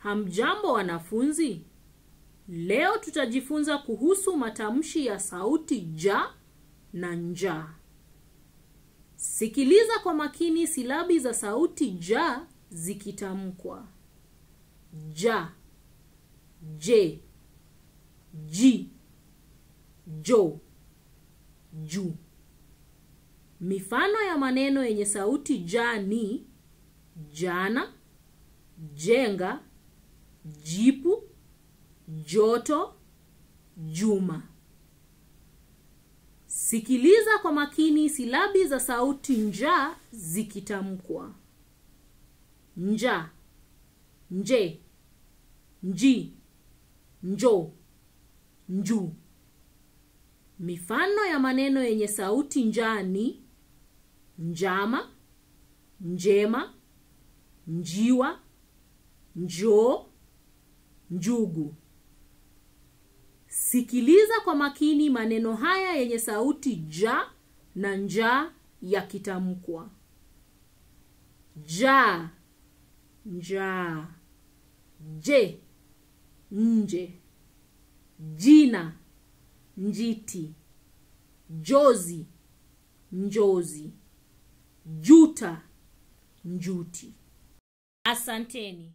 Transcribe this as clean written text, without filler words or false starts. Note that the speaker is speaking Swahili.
Hamjambo wanafunzi? Leo tutajifunza kuhusu matamshi ya sauti ja na nja. Sikiliza kwa makini silabi za sauti ja zikitamkwa. Ja, je, ji, jo, ju. Mifano ya maneno yenye sauti ja ni jana, jenga, jipu, joto, juma. Sikiliza kwa makini silabi za sauti nja zikitamkwa. Nja, nje, nji, njo, nju. Mifano ya maneno yenye sauti nja ni njama, njema, njiwa, njoo, njugu. Sikiliza kwa makini maneno haya yenye sauti ja na nja yakitamkwa. Ja, nja, je, nje, jina, njiti, jozi, njozi, juta, njuti. Asanteni.